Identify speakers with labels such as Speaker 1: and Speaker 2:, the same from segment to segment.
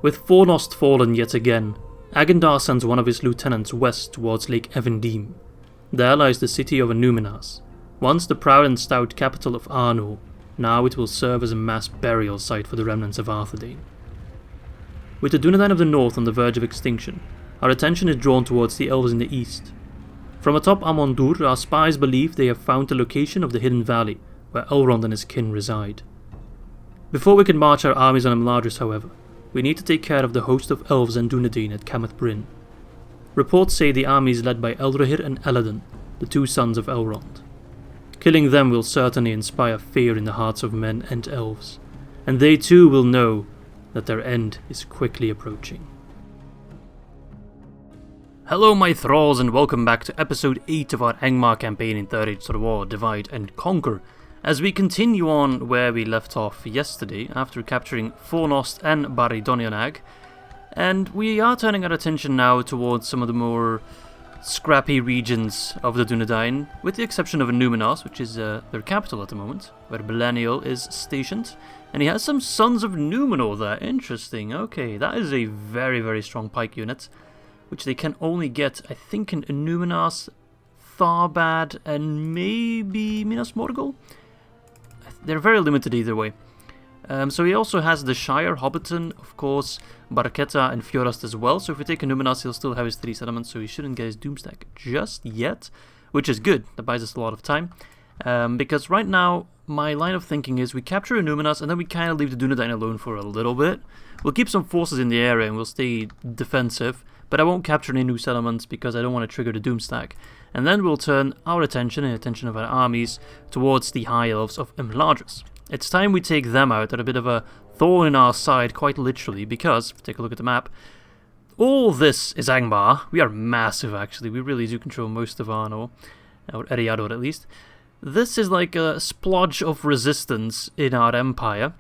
Speaker 1: With Fornost fallen yet again, Agendar sends one of his lieutenants west towards Lake Evendim. There lies the city of Annúminas, once the proud and stout capital of Arnor. Now it will serve as a mass burial site for the remnants of Arthedain. With the Dunedain of the north on the verge of extinction, our attention is drawn towards the Elves in the east. From atop Mordor, our spies believe they have found the location of the hidden valley, where Elrond and his kin reside. Before we can march our armies on Imladris, however, we need to take care of the host of Elves and Dunedain at Camath Bryn. Reports say the army is led by Eldrahir and Elladan, the two sons of Elrond. Killing them will certainly inspire fear in the hearts of men and elves, and they too will know that their end is quickly approaching. Hello my thralls, and welcome back to episode 8 of our Angmar campaign in Third Age War, Divide and Conquer, as we continue on where we left off yesterday after capturing Fornost and Baridonionag, and we are turning our attention now towards some of the more scrappy regions of the Dunedain, with the exception of Annúminas, which is their capital at the moment, where Belaniel is stationed, and he has some Sons of Númenor there. Interesting. Okay, that is a very, very strong pike unit, which they can only get, I think, in Annúminas, Tharbad, and maybe Minas Morgul? They're very limited either way. So he also has the Shire, Hobbiton, of course, Barketta and Fjorast as well. So if we take Annúminas, he'll still have his 3 settlements, so he shouldn't get his Doomstack just yet, which is good. That buys us a lot of time. Because right now, my line of thinking is we capture Annúminas and then we kind of leave the Dunedain alone for a little bit. We'll keep some forces in the area and we'll stay defensive, but I won't capture any new settlements because I don't want to trigger the Doomstack. And then we'll turn our attention and the attention of our armies towards the High Elves of Imladris. It's time we take them out. They're a bit of a thorn in our side, quite literally, because, if you take a look at the map, all this is Angmar. We are massive, actually. We really do control most of Arnor, or Eriador at least. This is like a splodge of resistance in our empire.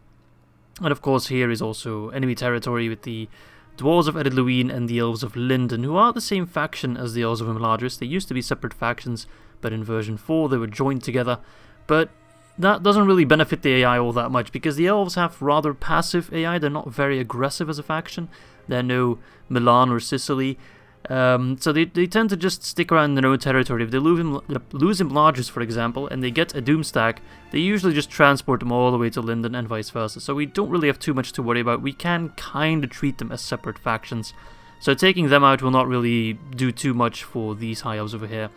Speaker 1: And of course, here is also enemy territory with the Dwarves of Ered Luin and the Elves of Linden, who are the same faction as the Elves of Imladris. They used to be separate factions, but in version 4 they were joined together. But that doesn't really benefit the AI all that much, because the Elves have rather passive AI. They're not very aggressive as a faction. They're no Milan or Sicily. So they tend to just stick around in their own territory. If they lose Imladris, for example, and they get a Doomstack, they usually just transport them all the way to Linden and vice versa. So we don't really have too much to worry about. We can kind of treat them as separate factions. So taking them out will not really do too much for these High Elves over here.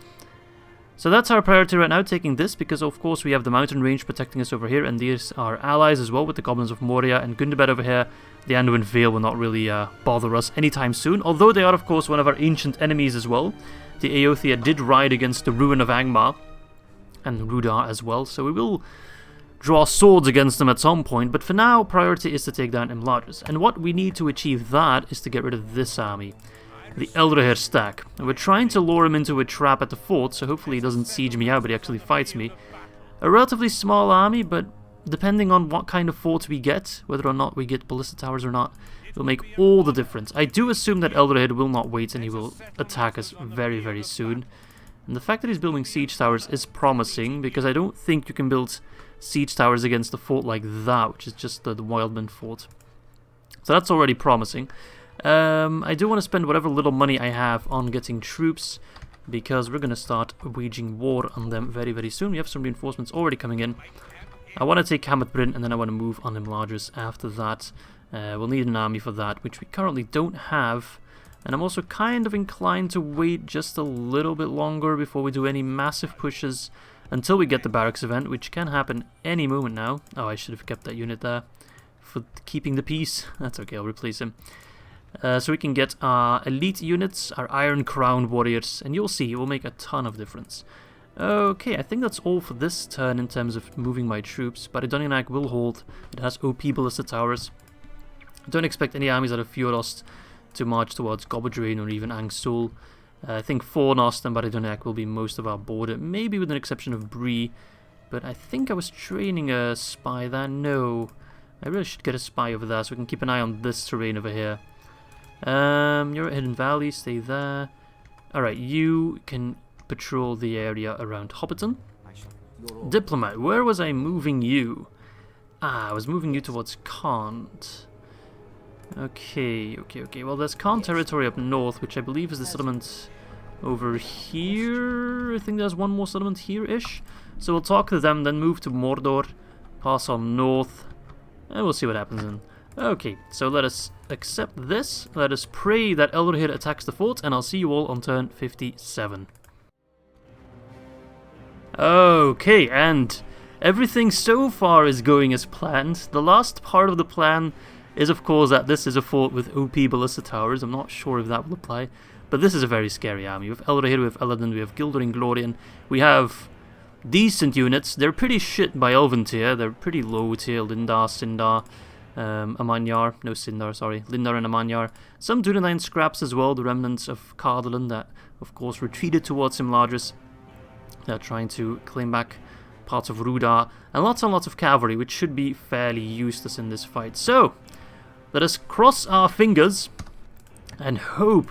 Speaker 1: So that's our priority right now, taking this, because of course we have the mountain range protecting us over here, and these are allies as well with the Goblins of Moria and Gundabad over here. The Anduin Vale will not really bother us anytime soon, although they are of course one of our ancient enemies as well. The Eothia did ride against the Ruin of Angmar, and Rudar as well, so we will draw swords against them at some point, but for now, priority is to take down Imladris. And what we need to achieve that is to get rid of this army, the Eldrahir stack. And we're trying to lure him into a trap at the fort, so hopefully he doesn't siege me out, but he actually fights me. A relatively small army, but depending on what kind of fort we get, whether or not we get ballista towers or not, it'll make all the difference. I do assume that Eldrahir will not wait and he will attack us very, very soon. And the fact that he's building siege towers is promising, because I don't think you can build siege towers against a fort like that, which is just the Wildman fort. So that's already promising. I do want to spend whatever little money I have on getting troops, because we're going to start waging war on them very, very soon. We have some reinforcements already coming in. I want to take Camath Bryn, and then I want to move on Imladris after that. We'll need an army for that, which we currently don't have. And I'm also kind of inclined to wait just a little bit longer before we do any massive pushes until we get the barracks event, which can happen any moment now. Oh, I should have kept that unit there for keeping the peace. That's okay, I'll replace him. So we can get our elite units, our Iron Crown warriors, and you'll see it will make a ton of difference. Okay, I think that's all for this turn in terms of moving my troops. Baridonionag will hold. It has OP ballista towers. I don't expect any armies out of Fjorast to march towards Gobodrain or even Angsul. I think Fornost and Baridonionag will be most of our border, maybe with an exception of Bree. But I think I was training a spy there. No, I really should get a spy over there so we can keep an eye on this terrain over here. You're at Hidden Valley, stay there. Alright, you can patrol the area around Hobbiton. Diplomat, where was I moving you? Ah, I was moving you towards Kant. Okay. Well, there's Khan territory up north, which I believe is the settlement over here. I think there's one more settlement here-ish. So we'll talk to them, then move to Mordor, pass on north, and we'll see what happens then. Okay, so let us accept this. Let us pray that Elderhid attacks the fort, and I'll see you all on turn 57. Okay, and everything so far is going as planned. The last part of the plan is, of course, that this is a fort with OP ballista towers. I'm not sure if that will apply, but this is a very scary army. We have Elderhid, we have Eladin, we have Guldur and Glorian. We have decent units. They're pretty shit by Elven tier. They're pretty low tier. Lindar, Sindar, Amanyar. No, Sindar, sorry. Lindar and Amanyar. Some Dunedain scraps as well, the remnants of Cardolan that, of course, retreated towards Imladris. They're trying to claim back parts of Rudar. And lots of cavalry, which should be fairly useless in this fight. So, let us cross our fingers and hope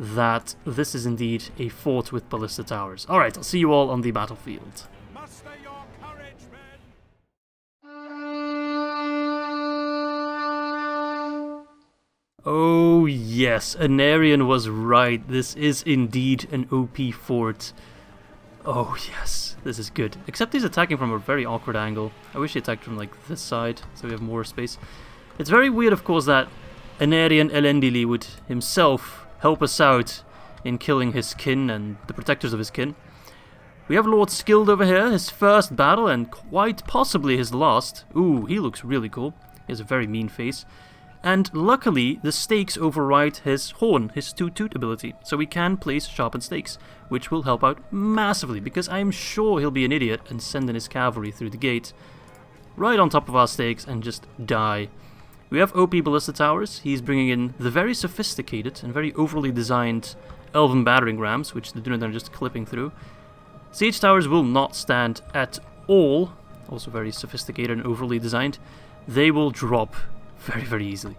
Speaker 1: that this is indeed a fort with ballista towers. Alright, I'll see you all on the battlefield.
Speaker 2: Muster your courage, men!
Speaker 1: Oh yes, Anarian was right. This is indeed an OP fort. Oh yes, this is good. Except he's attacking from a very awkward angle. I wish he attacked from like this side, so we have more space. It's very weird, of course, that Anarian Elendili would himself help us out in killing his kin and the protectors of his kin. We have Lord Skilled over here, his first battle and quite possibly his last. Ooh, he looks really cool. He has a very mean face. And luckily, the stakes override his horn, his toot ability. So we can place sharpened stakes, which will help out massively, because I'm sure he'll be an idiot and send in his cavalry through the gate, right on top of our stakes, and just die. We have OP ballista towers. He's bringing in the very sophisticated and very overly designed Elven battering rams, which the Dunedain are just clipping through. Siege towers will not stand at all, also very sophisticated and overly designed. They will drop very easily.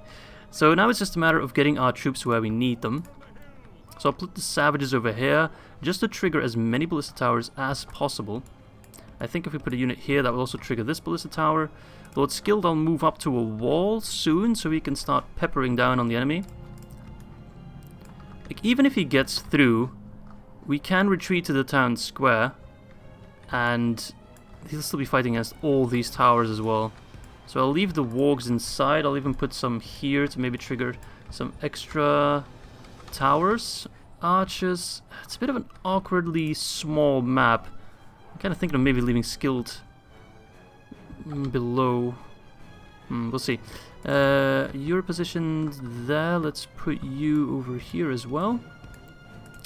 Speaker 1: So now it's just a matter of getting our troops where we need them. So I'll put the savages over here, just to trigger as many ballista towers as possible. I think if we put a unit here, that will also trigger this ballista tower. Lord Skilled, I'll move up to a wall soon, so we can start peppering down on the enemy. Like, even if he gets through, we can retreat to the town square, and he'll still be fighting against all these towers as well. So I'll leave the wargs inside. I'll even put some here to maybe trigger some extra towers. Archers. It's a bit of an awkwardly small map. I'm kind of thinking of maybe leaving Skilled below. We'll see. You're positioned there. Let's put you over here as well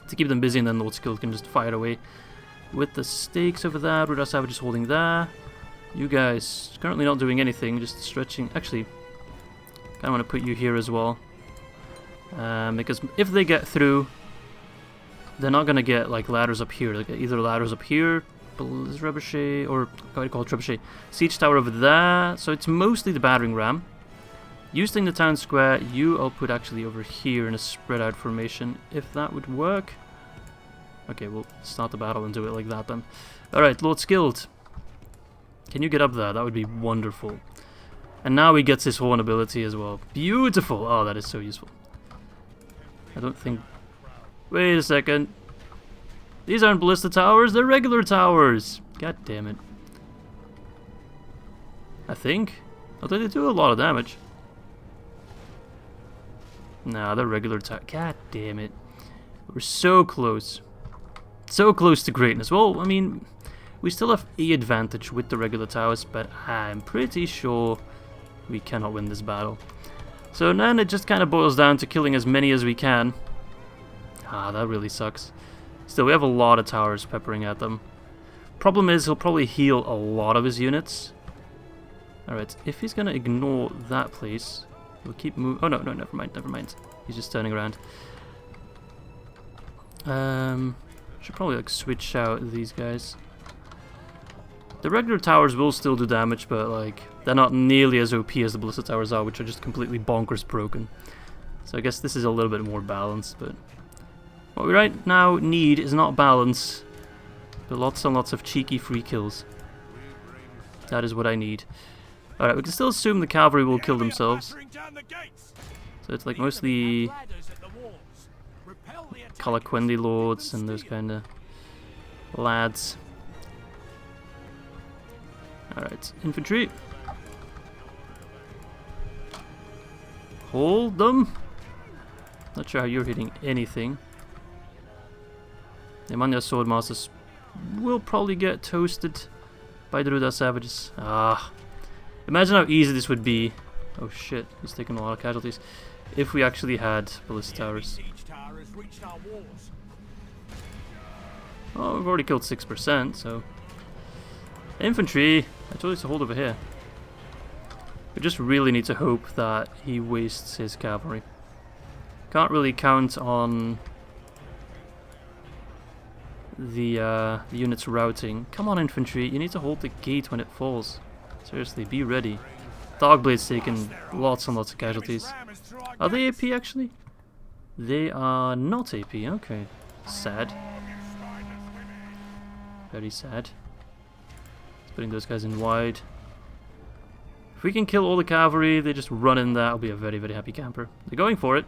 Speaker 1: to keep them busy, and then Lord Skilled can just fire away with the stakes over there. Rudar Savage is holding there. You guys currently not doing anything, just stretching. Actually, kind of want to put you here as well, because if they get through, they're not gonna get like ladders up here. They get either ladders up here, trebuchet, or what do you call it, trebuchet, siege tower over there. So it's mostly the battering ram. Using the town square, I'll put actually over here in a spread out formation, if that would work. Okay, we'll start the battle and do it like that then. Alright, Lord Skilled, can you get up there? That would be wonderful. And now he gets his horn ability as well. Beautiful! Oh, that is so useful. I don't think... Wait a second. These aren't ballista towers, they're regular towers! God damn it. I think. Although they do a lot of damage. Nah, they're regular towers. God damn it. We're so close. So close to greatness. Well, I mean, we still have a advantage with the regular towers, but I'm pretty sure we cannot win this battle. So then it just kind of boils down to killing as many as we can. Ah, that really sucks. Still, we have a lot of towers peppering at them. Problem is, he'll probably heal a lot of his units. Alright, if he's gonna ignore that place, we'll keep moving. Oh no, never mind. He's just turning around. Should probably like switch out these guys. The regular towers will still do damage, but like they're not nearly as OP as the ballista towers are, which are just completely bonkers broken. So I guess this is a little bit more balanced, but what we right now need is not balance, but lots and lots of cheeky free kills. That is what I need. Alright, we can still assume the cavalry will kill themselves.
Speaker 2: Battering down the gates.
Speaker 1: So it's like mostly
Speaker 2: Ladders at the walls. Repel the attack.
Speaker 1: Calaquendi lords and those kind of lads. Alright, infantry. Hold them. Not sure how you're hitting anything. The Manya Swordmasters will probably get toasted by the Ruda savages. Ah. Imagine how easy this would be. Oh shit, he's taking a lot of casualties. If we actually had ballista towers.
Speaker 2: Siege tower has reached our walls.
Speaker 1: Oh, we've already killed 6%, so... Infantry! I told you to hold over here. We just really need to hope that he wastes his cavalry. Can't really count on the units routing. Come on, infantry, you need to hold the gate when it falls. Seriously, be ready. Darkblade's taken lots and lots of casualties. Are they AP actually? They are not AP, okay. Sad. Very sad. Putting those guys in wide. If we can kill all the cavalry, they just run in there, I'll be a very, very happy camper. They're going for it.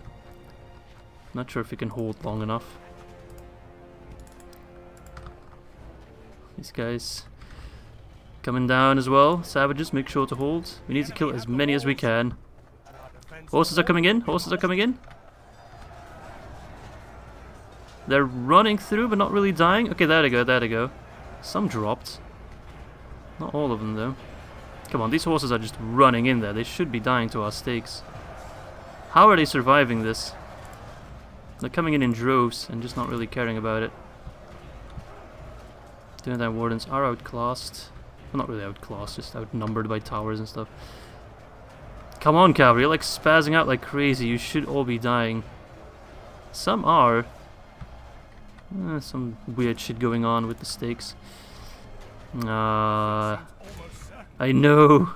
Speaker 1: Not sure if we can hold long enough. These guys coming down as well. Savages, make sure to hold. We need to kill as many as we can. Horses are coming in. Horses are coming in. They're running through, but not really dying. Okay, there they go, there they go. Some dropped. Not all of them, though. Come on, these horses are just running in there. They should be dying to our stakes. How are they surviving this? They're coming in droves and just not really caring about it. Dunedain wardens are outclassed. Well, not really outclassed, just outnumbered by towers and stuff. Come on, cavalry, you're like spazzing out like crazy. You should all be dying. Some are. Some weird shit going on with the stakes. I know.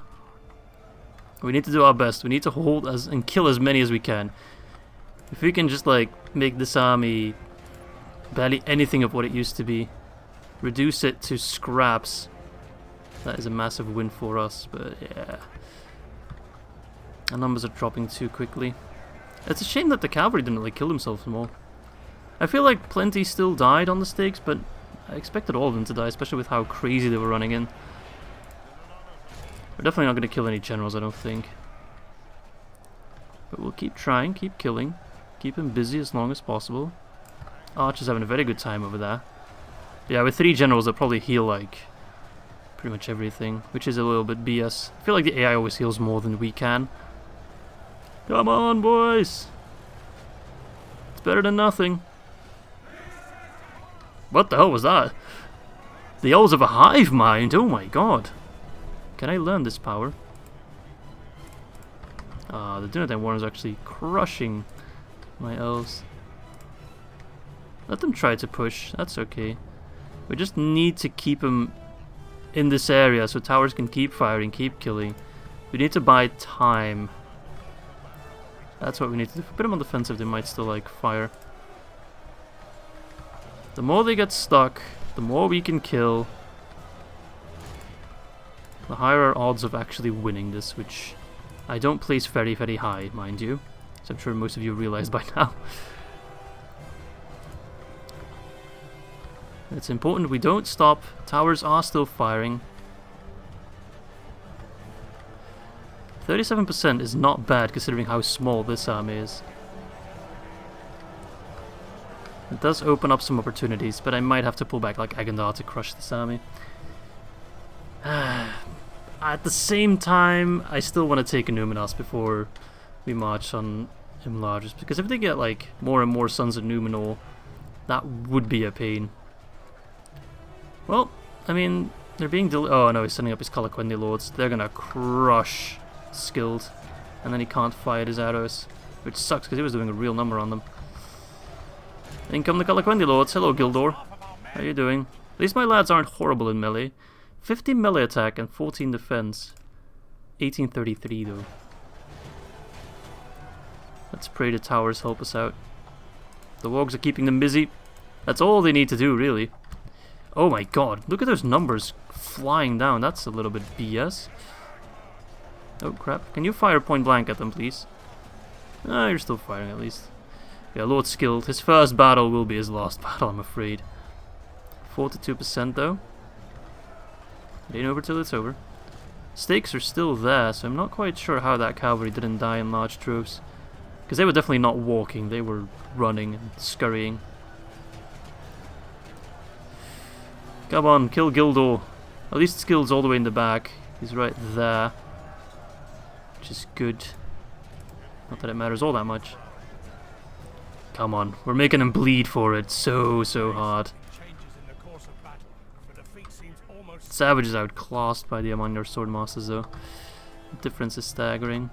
Speaker 1: We need to do our best. We need to hold and kill as many as we can. If we can just like make this army barely anything of what it used to be, reduce it to scraps, that is a massive win for us. But yeah, our numbers are dropping too quickly. It's a shame that the cavalry didn't like kill themselves more. I feel like plenty still died on the stakes, but I expected all of them to die, especially with how crazy they were running in. We're definitely not going to kill any generals, I don't think. But we'll keep trying, keep killing, keep them busy as long as possible. Archer's having a very good time over there. But yeah, with 3 generals, they'll probably heal like pretty much everything, which is a little bit BS. I feel like the AI always heals more than we can. Come on, boys! It's better than nothing. What the hell was that? The elves of a hive mind, oh my god. Can I learn this power? The Dunedain Warren is actually crushing my elves. Let them try to push, that's okay. We just need to keep them in this area so towers can keep firing, keep killing. We need to buy time. That's what we need to do. If we put them on defensive, they might still like fire. The more they get stuck, the more we can kill, the higher our odds of actually winning this, which I don't place very, very high, mind you. As I'm sure most of you realize by now. It's important we don't stop. Towers are still firing. 37% is not bad considering how small this army is. It does open up some opportunities, but I might have to pull back like Agandar to crush this army. At the same time, I still want to take Annúminas before we march on Enlargers, because if they get like more and more Sons of Númenor, that would be a pain. Well, I mean, they're being oh no, he's sending up his Calaquendi lords. They're gonna crush Skilled, and then he can't fire his arrows, which sucks because he was doing a real number on them. In come the Calaquendi lords. Hello, Guldur. How you doing? At least my lads aren't horrible in melee. 50 melee attack and 14 defense. 1833 though. Let's pray the towers help us out. The wargs are keeping them busy. That's all they need to do, really. Oh my god, look at those numbers flying down. That's a little bit BS. Oh crap, can you fire point blank at them please? Ah, you're still firing at least. Yeah, Lord skilled. His first battle will be his last battle, I'm afraid. 42% though. It ain't over till it's over. Stakes are still there, so I'm not quite sure how that cavalry didn't die in large troops. Because they were definitely not walking, they were running and scurrying. Come on, kill Guldur. At least skill's all the way in the back. He's right there. Which is good. Not that it matters all that much. Come on, we're making him bleed for it so hard. Savage is outclassed by the Amanyar Swordmasters though. The difference is staggering.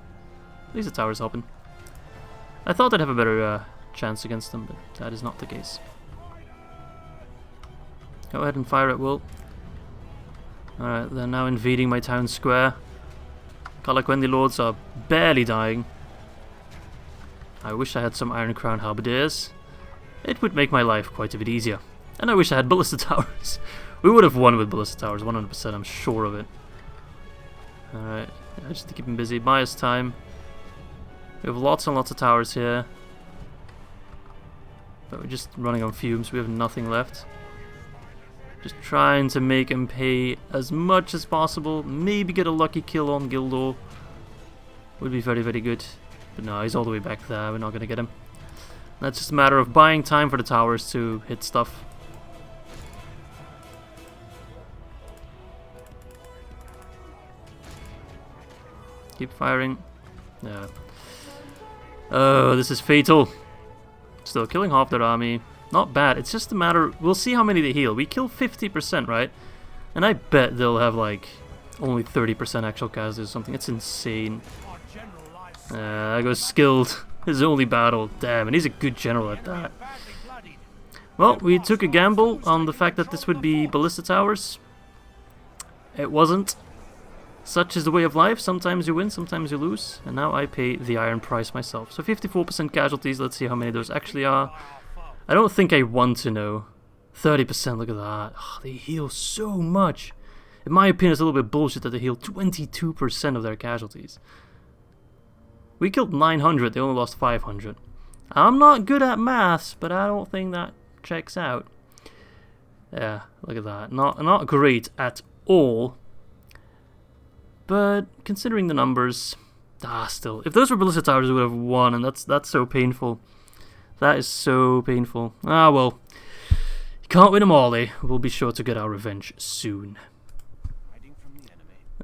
Speaker 1: At least the tower's helping. I thought I'd have a better chance against them, but that is not the case. Go ahead and fire at will. Alright, they're now invading my town square. Kalakwendi lords are barely dying. I wish I had some Iron Crown halberdiers. It would make my life quite a bit easier. And I wish I had ballista towers. We would have won with ballista towers, 100%, I'm sure of it. Alright, yeah, just to keep him busy. Buy us time. We have lots and lots of towers here. But we're just running on fumes, we have nothing left. Just trying to make him pay as much as possible. Maybe get a lucky kill on Guldur. Would be very good. But no, he's all the way back there, we're not going to get him. That's just a matter of buying time for the towers to hit stuff. Keep firing. Yeah. Oh, this is fatal. Still killing half their army. Not bad. It's just a matter... We'll see how many they heal. We kill 50%, right? And I bet they'll have, like, only 30% actual casualties or something. It's insane. That goes skilled. His only battle. Damn, and he's a good general at that. Well, we took a gamble on the fact that this would be ballista towers. It wasn't. Such is the way of life. Sometimes you win, sometimes you lose. And now I pay the iron price myself. So 54% casualties. Let's see how many those actually are. I don't think I want to know. 30%, look at that. Oh, they heal so much. In my opinion, it's a little bit bullshit that they heal 22% of their casualties. We killed 900, they only lost 500. I'm not good at maths, but I don't think that checks out. Yeah, look at that. Not great at all. But considering the numbers, still, if those were ballista towers, we would have won, and that's so painful. That is so painful. Ah well, you can't win them all, eh? We'll be sure to get our revenge soon.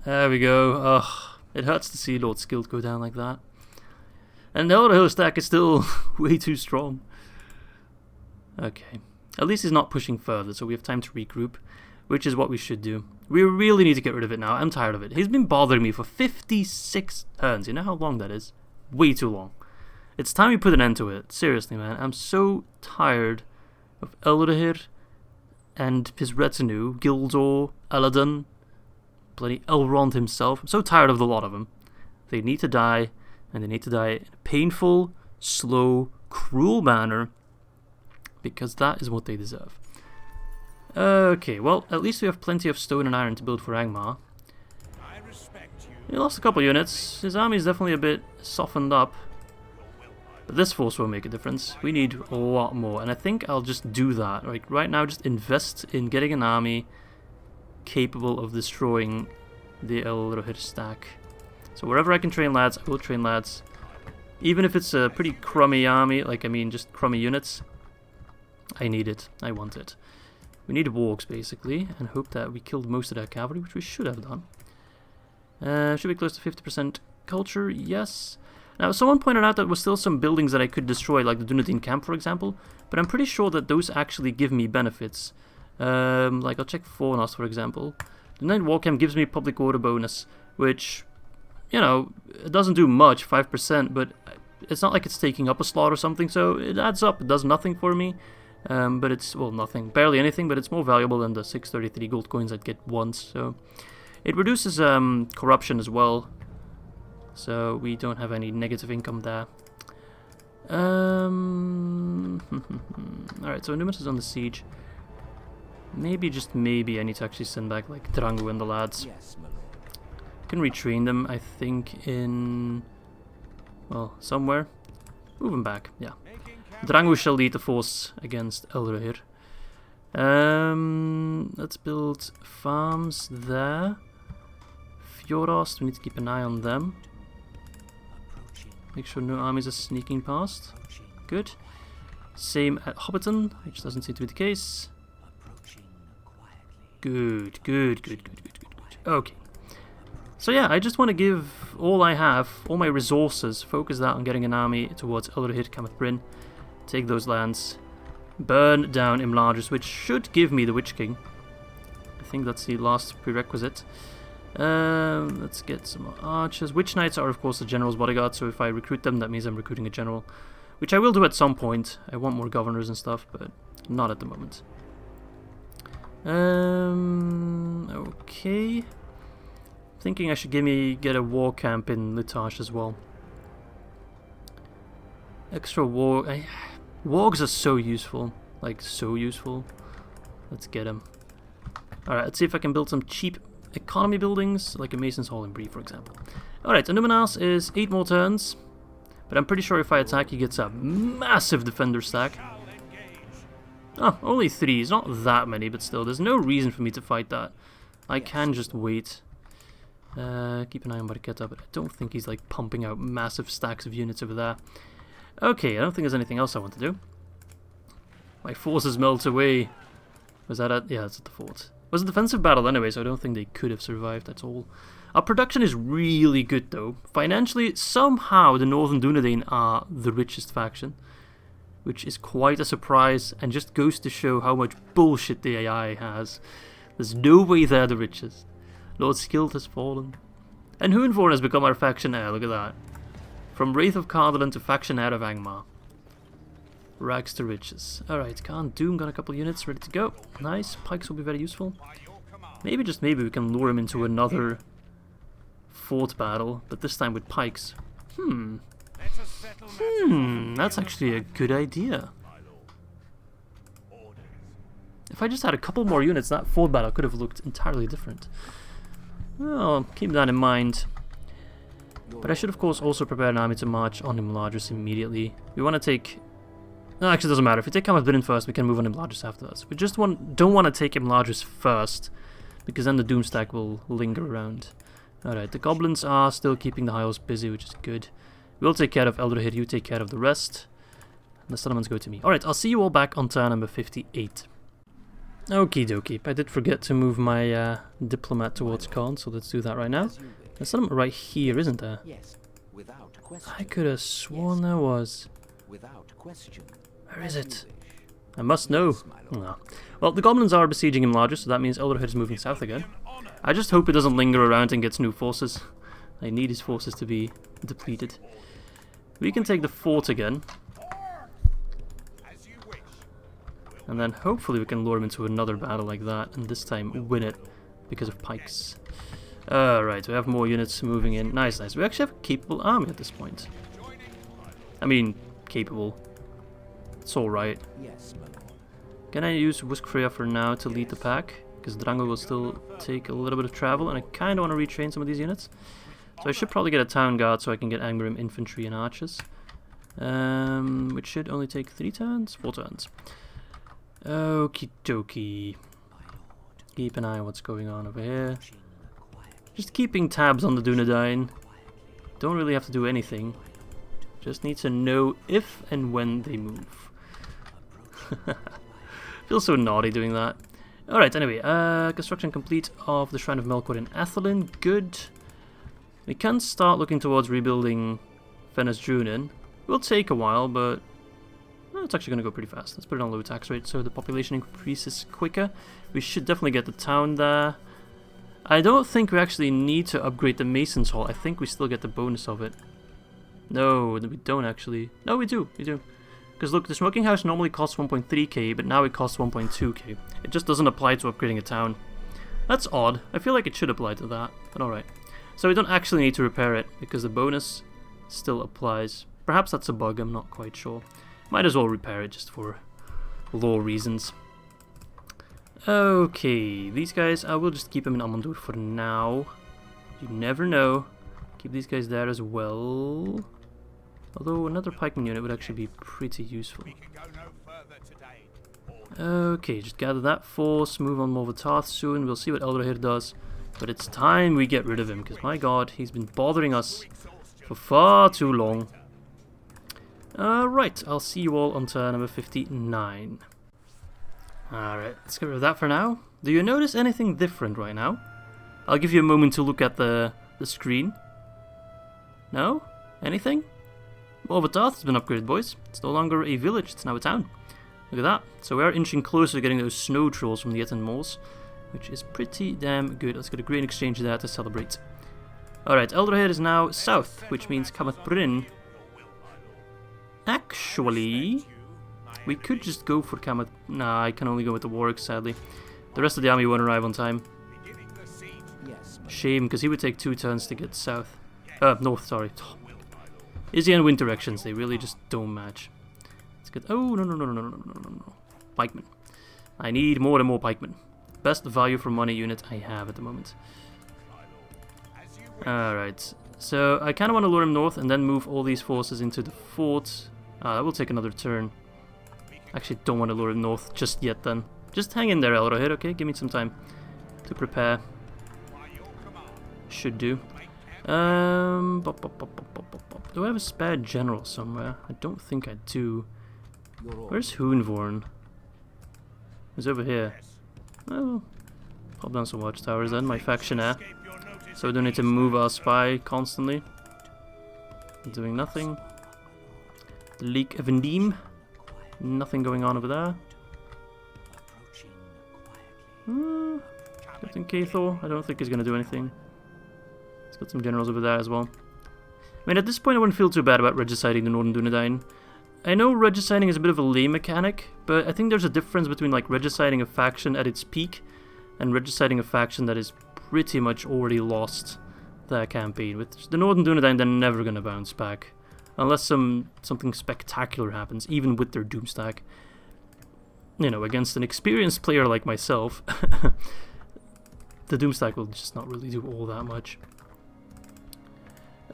Speaker 1: There we go. Ugh, it hurts to see Lord Skilled go down like that. And the other hill stack is still way too strong. Okay, at least he's not pushing further, so we have time to regroup, which is what we should do. We really need to get rid of it now. I'm tired of it. He's been bothering me for 56 turns. You know how long that is? Way too long. It's time we put an end to it. Seriously, man. I'm so tired of Elrahir and his retinue. Guldur, Aladdin, bloody Elrond himself. I'm so tired of the lot of them. They need to die, and they need to die in a painful, slow, cruel manner, because that is what they deserve. Okay, well, at least we have plenty of stone and iron to build for Angmar. He lost a couple units. His army is definitely a bit softened up. But this force will make a difference. We need a lot more, and I think I'll just do that. Like right now, just invest in getting an army capable of destroying the Elrahir stack. So wherever I can train lads, I will train lads. Even if it's a pretty crummy army, like I mean just crummy units, I need it. I want it. We need wargs basically, and hope that we killed most of their cavalry, which we should have done. Should be close to 50% culture, yes. Now, someone pointed out that there were still some buildings that I could destroy, like the Dunedain camp, for example, but I'm pretty sure that those actually give me benefits. Like, I'll check Fornost, for example. The Night War camp gives me public order bonus, which, you know, it doesn't do much, 5%, but it's not like it's taking up a slot or something, so it adds up. It does nothing for me, but it's, well, nothing, barely anything, but it's more valuable than the 633 gold coins I'd get once, so... It reduces corruption as well, so we don't have any negative income there. Alright, so Annúminas is on the siege. Maybe, just maybe, I need to actually send back, like, Drangu and the lads. can retrain them, I think, in... well, somewhere. Move them back, yeah. Drangû shall lead the force against Elrohir. Let's build farms there. Fjordost, we need to keep an eye on them. Make sure no armies are sneaking past. Good. Same at Hobbiton, which doesn't seem to be the case. Good. Okay. So yeah, I just want to give all I have, all my resources, focus that on getting an army towards Elrohir, Camath Bryn, take those lands, burn down Imladris, which should give me the Witch King. I think that's the last prerequisite. Let's get some more archers. Witch Knights are of course the general's bodyguard, so if I recruit them, that means I'm recruiting a general, which I will do at some point. I want more governors and stuff, but not at the moment. Okay. Thinking I should get a war camp in Litash as well. Extra war... wargs are so useful. Like, so useful. Let's get them. Alright, let's see if I can build some cheap economy buildings, like a Mason's Hall in Bree, for example. Alright, Annúminas is 8 more turns. But I'm pretty sure if I attack, he gets a massive defender stack. Oh, only 3. It's not that many, but still, there's no reason for me to fight that. I can just wait. Keep an eye on Barqueta, but I don't think he's like pumping out massive stacks of units over there. Okay, I don't think there's anything else I want to do. My forces melt away. Was that at... yeah, it's at the fort. It was a defensive battle anyway, so I don't think they could have survived at all. Our production is really good though. Financially, somehow the Northern Dunedain are the richest faction, which is quite a surprise and just goes to show how much bullshit the AI has. There's no way they're the richest. Lord Skilled has fallen. And Hoonvorn has become our faction heir, look at that. From Wraith of Cardolan to faction heir of Angmar. Rags to riches. Alright, Khan Doom got a couple units ready to go. Nice, pikes will be very useful. Maybe, just maybe, we can lure him into another fort battle, but this time with pikes. That's actually a good idea. If I just had a couple more units, that fort battle could have looked entirely different. Well, keep that in mind. But I should of course also prepare an army to march on Imladris immediately. We want to take... no, actually it doesn't matter. If we take Camath Bryn first, we can move on Imladris after that. We just don't want to take Imladris first, because then the Doomstack will linger around. Alright, the goblins are still keeping the Hiles busy, which is good. We'll take care of Elrohir, you take care of the rest. And the settlements go to me. Alright, I'll see you all back on turn number 58. Okie dokie, I did forget to move my diplomat towards Khan, so let's do that right now. There's settlement right here, isn't there?
Speaker 3: Yes, without question.
Speaker 1: I could have sworn there was.
Speaker 3: Without question.
Speaker 1: Where is it? I must know. No. Well, the goblins are besieging Imladris, so that means Elrohir is moving south again. I just hope it doesn't linger around and gets new forces. I need his forces to be depleted. We can take the fort again. And then hopefully we can lure him into another battle like that, and this time win it because of pikes. Alright, we have more units moving in. Nice, nice. We actually have a capable army at this point. I mean, capable. It's alright. Can I use Wuskfreyja for now to lead the pack? Because Drangû will still take a little bit of travel, and I kind of want to retrain some of these units. So I should probably get a town guard so I can get Angmar infantry and archers. Which should only take 4 turns. Okie dokie. Keep an eye on what's going on over here. Just keeping tabs on the Dunedain. Don't really have to do anything. Just need to know if and when they move. Feels so naughty doing that. Alright, anyway, construction complete of the Shrine of Melkor in Athelin. Good. We can start looking towards rebuilding Fenris Drunin. It will take a while, but well, it's actually going to go pretty fast. Let's put it on low tax rate so the population increases quicker. We should definitely get the town there. I don't think we actually need to upgrade the Mason's Hall. I think we still get the bonus of it. No, we don't actually. No, we do. We do. Because look, the smoking house normally costs 1.3k, but now it costs 1.2k. It just doesn't apply to upgrading a town. That's odd. I feel like it should apply to that, but alright. So we don't actually need to repair it, because the bonus still applies. Perhaps that's a bug, I'm not quite sure. Might as well repair it just for lore reasons. Okay, these guys, I will just keep them in Amandur for now. You never know. Keep these guys there as well. Although another pikeman unit would actually be pretty useful.
Speaker 2: We can go no further today.
Speaker 1: Okay, just gather that force, move on over Tarth soon. We'll see what Eldrahir does. But it's time we get rid of him, because my god, he's been bothering us for far too long. Right, I'll see you all on turn number 59. Alright, let's get rid of that for now. Do you notice anything different right now? I'll give you a moment to look at the screen. No? Anything? Morvatarth has been upgraded, boys. It's no longer a village, it's now a town. Look at that. So we are inching closer to getting those snow trolls from the Ettenmoors, which is pretty damn good. Let's get a grain exchange there to celebrate. Alright, Eldrahir is now south, which means Camath Bryn. Actually, we could just go for Camath. Nah, I can only go with the Warwick, sadly. The rest of the army won't arrive on time.
Speaker 3: Yes.
Speaker 1: Shame, because he would take 2 turns to get south. North, sorry. Oh, Izzy and wind directions, they really just don't match. Let's get. Oh, no. Pikemen. I need more and more pikemen. Best value for money unit I have at the moment. Alright, so I kind of want to lure him north and then move all these forces into the fort. That will take another turn. Actually, don't want to lure him north just yet then. Just hang in there, Eldrahir, okay? Give me some time to prepare. Should do. Do I have a spare general somewhere? I don't think I do. Where's Hoonvorn? He's over here. Oh, pop down some watchtowers then, my factionaire. So we don't need to move our spy constantly. Doing nothing. The Leak of Endeem. Nothing going on over there. Captain Cathor, I don't think he's going to do anything. He's got some generals over there as well. I mean, at this point I wouldn't feel too bad about regiciding the Northern Dunedain. I know regiciding is a bit of a lame mechanic, but I think there's a difference between like regiciding a faction at its peak and regiciding a faction that is pretty much already lost their campaign. With the Northern Dunedain, they're never going to bounce back. Unless something spectacular happens, even with their Doomstack. You know, against an experienced player like myself, the Doomstack will just not really do all that much.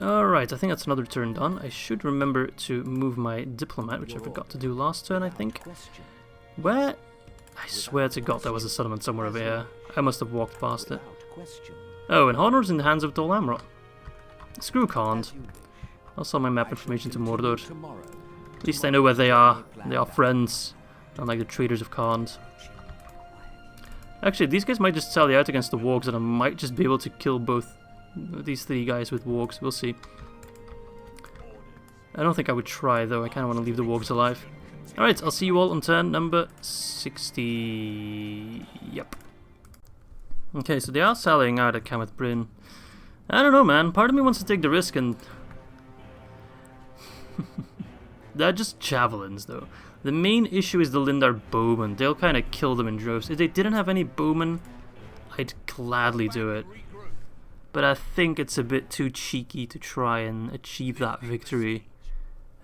Speaker 1: Alright, I think that's another turn done. I should remember to move my Diplomat, which I forgot to do last turn, I think. Where? I swear to God there was a settlement somewhere over here. I must have walked past it. Oh, and Honor's in the hands of Dol Amroth. Screw Khand. I'll sell my map information to Mordor. At least I know where they are. They are friends, unlike the traitors of Khand. Actually, these guys might just sally out against the Wargs, and I might just be able to kill both these 3 guys with Wargs. We'll see. I don't think I would try, though. I kind of want to leave the Wargs alive. Alright, I'll see you all on turn number 60. Yep. Okay, so they are sallying out at Camath Bryn. I don't know, man. Part of me wants to take the risk and... They're just javelins, though. The main issue is the Lindar bowmen. They'll kind of kill them in droves. If they didn't have any bowmen, I'd gladly do it. But I think it's a bit too cheeky to try and achieve that victory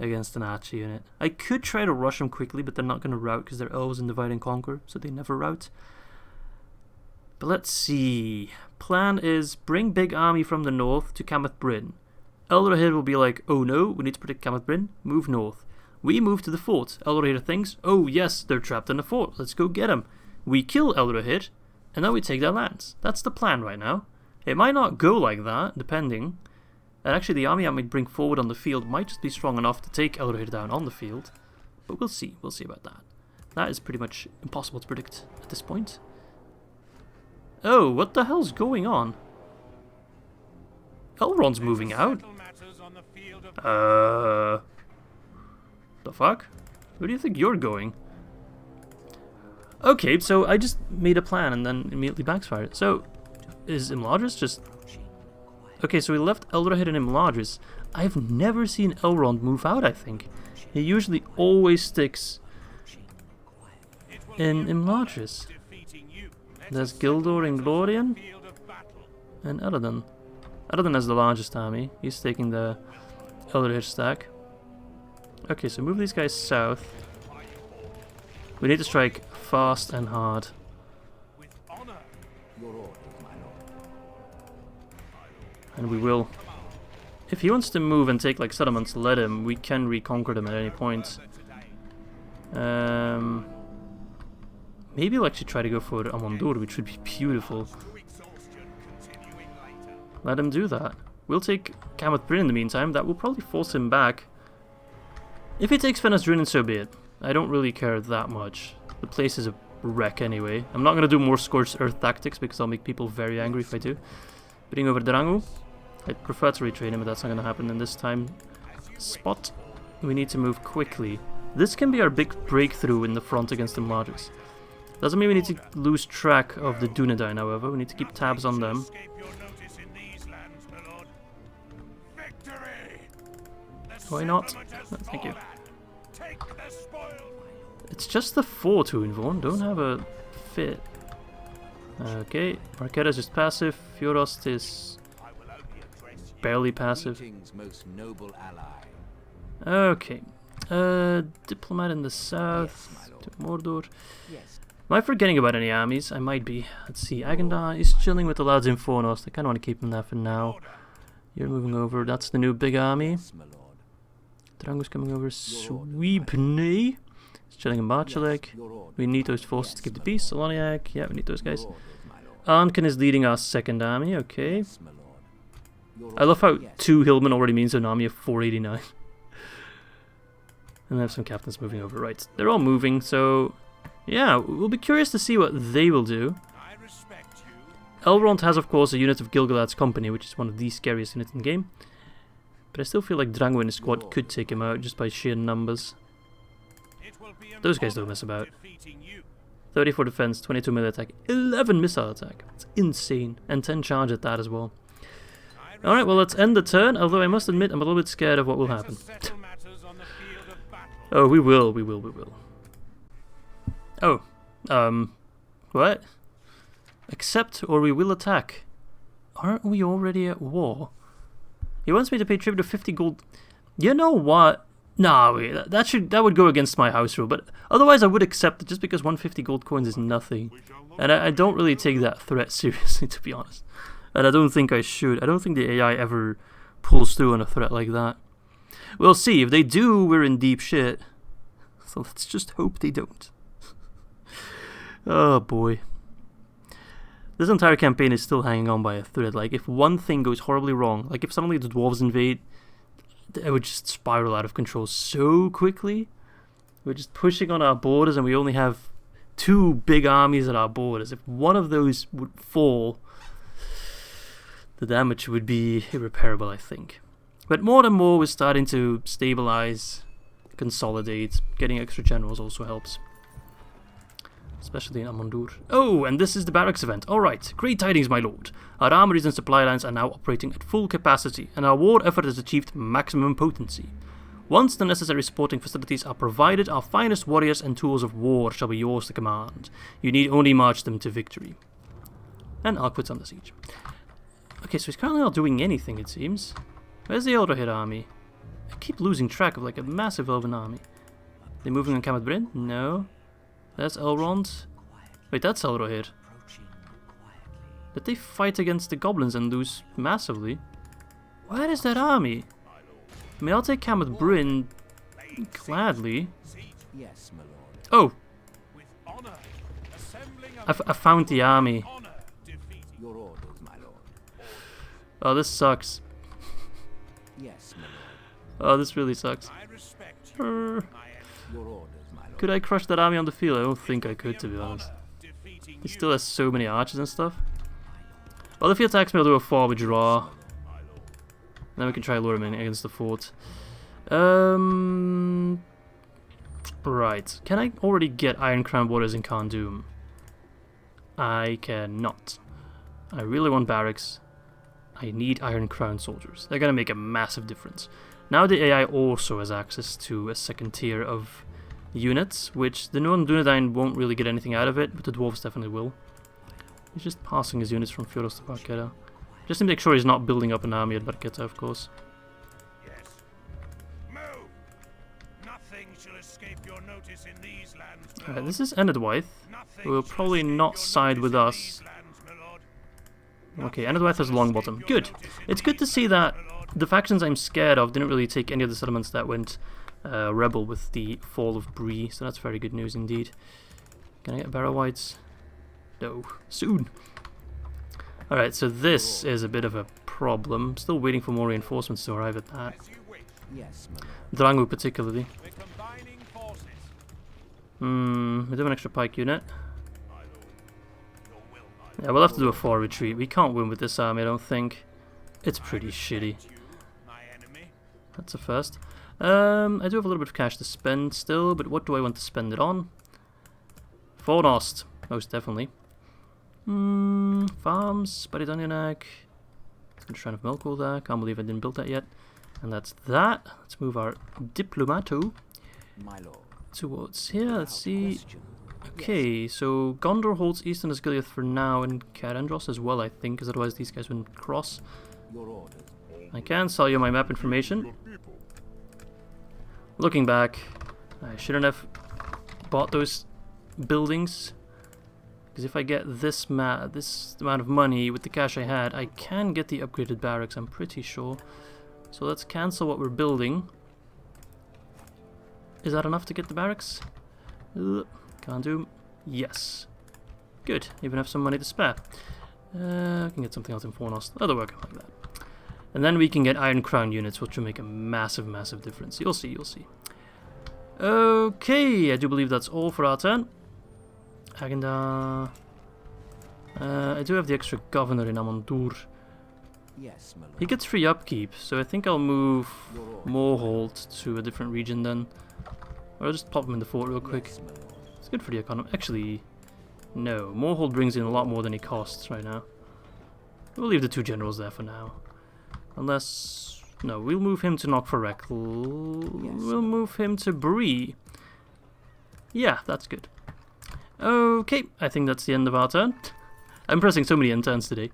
Speaker 1: against an archer unit. I could try to rush them quickly, but they're not going to rout because they're elves in Divide and Conquer, so they never rout. But let's see. Plan is bring big army from the north to Camath Bryn. Eldrahir will be like, oh no, we need to protect Camath Bryn, move north. We move to the fort. Eldrahir thinks, oh yes, they're trapped in the fort, let's go get them. We kill Eldrahir, and then we take their lands. That's the plan right now. It might not go like that, depending. And actually the army I might bring forward on the field might just be strong enough to take Eldrahir down on the field. But we'll see about that. That is pretty much impossible to predict at this point. Oh, what the hell's going on? Elrond's moving out. The fuck? Where do you think you're going? Okay, so I just made a plan and then immediately backfired. So, is Imladris just... Okay, so we left Eldrahir and Imladris. I've never seen Elrond move out, I think. He usually always sticks in Imladris. There's Guldur and Glorian and Eredin. Eredin has the largest army. He's taking the Eldrahir stack. Okay, so move these guys south. We need to strike fast and hard. And we will. If he wants to move and take like settlements, let him. We can reconquer them at any point. Maybe we'll actually try to go for Amandur, which would be beautiful. Let him do that. We'll take Camath Bryn in the meantime. That will probably force him back. If he takes Fenris Druin, so be it. I don't really care that much. The place is a wreck anyway. I'm not going to do more Scorched Earth tactics because I'll make people very angry if I do. Bring over Drangu. I'd prefer to retrain him, but that's not going to happen in this time. Spot. We need to move quickly. This can be our big breakthrough in the front against the Mladris. Doesn't mean we need to lose track of the Dunedain, however. We need to keep tabs on them. Why not? No, thank you. It's just the 4 to Vaughan. Don't have a fit. Okay, Marquetta is just passive. Fjorost is barely passive. Okay. Diplomat in the south to Mordor. Am I forgetting about any armies? I might be. Let's see. Agandar is chilling with the lads in Fornost. I kind of want to keep him there for now. You're moving over. That's the new big army. Drangu's coming over. Sweepney. He's chilling in Barchalek. We need those forces to keep the peace. Soloniac. Yeah, we need those guys. Arnken is leading our second army. Okay. I love how 2 hillmen already means an army of 489. And I have some captains moving over. Right. They're all moving, so yeah, we'll be curious to see what they will do. Elrond has, of course, a unit of Gilgalad's company, which is one of the scariest units in the game. But I still feel like Drangu and his squad could take him out just by sheer numbers. Those guys don't mess about. 34 defense, 22 melee attack, 11 missile attack. It's insane. And 10 charge at that as well. Alright, well, let's end the turn, although I must admit I'm a little bit scared of what will happen. Oh, we will. Oh, what? Accept or we will attack. Aren't we already at war? He wants me to pay tribute of 50 gold. You know what? Nah, that would go against my house rule, but otherwise I would accept it just because 150 gold coins is nothing. And I don't really take that threat seriously, to be honest. And I don't think I should. I don't think the AI ever pulls through on a threat like that. We'll see. If they do, we're in deep shit. So let's just hope they don't. Oh boy. This entire campaign is still hanging on by a thread. Like, if one thing goes horribly wrong, like if suddenly the dwarves invade, it would just spiral out of control so quickly. We're just pushing on our borders and we only have 2 big armies at our borders. If one of those would fall, the damage would be irreparable, I think. But more and more we're starting to stabilize, consolidate. Getting extra generals also helps. Especially in Amandur. Oh, and this is the barracks event. Alright, great tidings, my lord. Our armories and supply lines are now operating at full capacity, and our war effort has achieved maximum potency. Once the necessary supporting facilities are provided, our finest warriors and tools of war shall be yours to command. You need only march them to victory. And Alquid's under siege. Okay, so he's currently not doing anything, it seems. Where's the Eldrahid army? I keep losing track of like a massive elven army. They moving on Camath Bryn? No. That's Elrond. Wait, that's Eldrahid. Did they fight against the goblins and lose massively? Where is that army? I mean, I'll take Camath Bryn gladly. Oh! I found the army. Oh, this sucks. Oh, this really sucks. Could I crush that army on the field? I don't think I could, to be honest. He still has so many archers and stuff. Well, if he attacks me, I'll do a 4 with draw. Then we can try lure him in against the fort. Right. Can I already get Iron Crown Warriors in Khan Doom? I cannot. I really want barracks. I need Iron Crown soldiers. They're gonna make a massive difference. Now the AI also has access to a second tier of units, which the non-Dunedain won't really get anything out of it, but the dwarves definitely will. He's just passing his units from Fjordos to Barketta. Just to make sure he's not building up an army at Barketta, of course.
Speaker 2: Yes. Move. Nothing shall escape your notice in these lands.
Speaker 1: Alright, this is Enedwythe, who will probably not side with us. Okay, Enedwaith has Longbottom. Good. It's good to see that the factions I'm scared of didn't really take any of the settlements that went rebel with the fall of Bree, so that's very good news indeed. Can I get Barrow Whites? No. Soon. Alright, so this is a bit of a problem. Still waiting for more reinforcements to arrive at that.
Speaker 3: Yes,
Speaker 1: Drangu particularly. We do have an extra pike unit. Yeah, we'll have to do a 4 retreat. We can't win with this army, I don't think. It's pretty shitty. That's a first. I do have a little bit of cash to spend still, but what do I want to spend it on? Fornost, most definitely. Farms, Baridanianak. It's gonna Shrine of Melkor there. Can't believe I didn't build that yet. And that's that. Let's move our Diplomato towards here. Let's see. Okay, so Gondor holds Eastern Osgiliath for now, and Karendros as well, I think, because otherwise these guys wouldn't cross. I can sell you my map information. Looking back, I shouldn't have bought those buildings, because if I get this amount of money with the cash I had, I can get the upgraded barracks, I'm pretty sure. So let's cancel what we're building. Is that enough to get the barracks? Can't do. Yes. Good. Even have some money to spare. I can get something else in Fornost. That'll work like that. And then we can get Iron Crown units, which will make a massive, massive difference. You'll see, you'll see. Okay, I do believe that's all for our turn. Agenda. I do have the extra governor in Amandur.
Speaker 3: Yes, my lord.
Speaker 1: He gets free upkeep, so I think I'll move Morholt to a different region then. Or I'll just pop him in the fort real quick.
Speaker 3: Yes, my lord.
Speaker 1: It's good for the economy. Actually, no. Morholt brings in a lot more than he costs right now. We'll leave the 2 generals there for now. Unless... No, we'll move him to Knockforek. We'll move him to Bree. Yeah, that's good. Okay, I think that's the end of our turn. I'm pressing so many end turns today.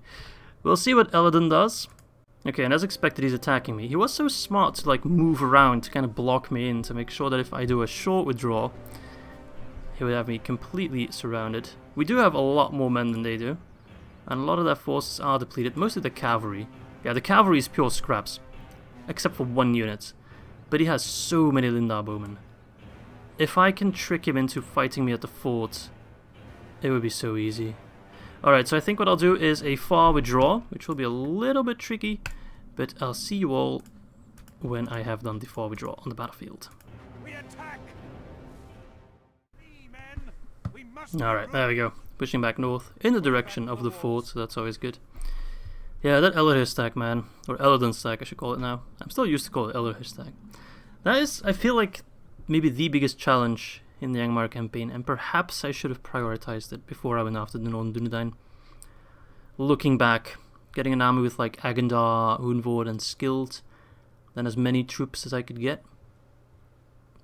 Speaker 1: We'll see what Eledon does. Okay, and as expected, he's attacking me. He was so smart to like move around to kind of block me in to make sure that if I do a short withdrawal, he would have me completely surrounded. We do have a lot more men than they do, and a lot of their forces are depleted. Mostly the cavalry. Yeah, the cavalry is pure scraps, except for 1 unit. But he has so many Lindar bowmen. If I can trick him into fighting me at the fort, it would be so easy. Alright, so I think what I'll do is a far withdraw, which will be a little bit tricky, but I'll see you all when I have done the far withdraw on the battlefield.
Speaker 2: We attack.
Speaker 1: Alright, there we go. Pushing back north in the direction of the fort, so that's always good. Yeah, that Elder stack, man. Or Eledon stack, I should call it now. I'm still used to call it Elder stack. That is, I feel like, maybe the biggest challenge in the Angmar campaign, and perhaps I should have prioritized it before I went after the Northern Dunedain. Looking back, getting an army with like Agendar, Hunvord, and Skilled, then as many troops as I could get.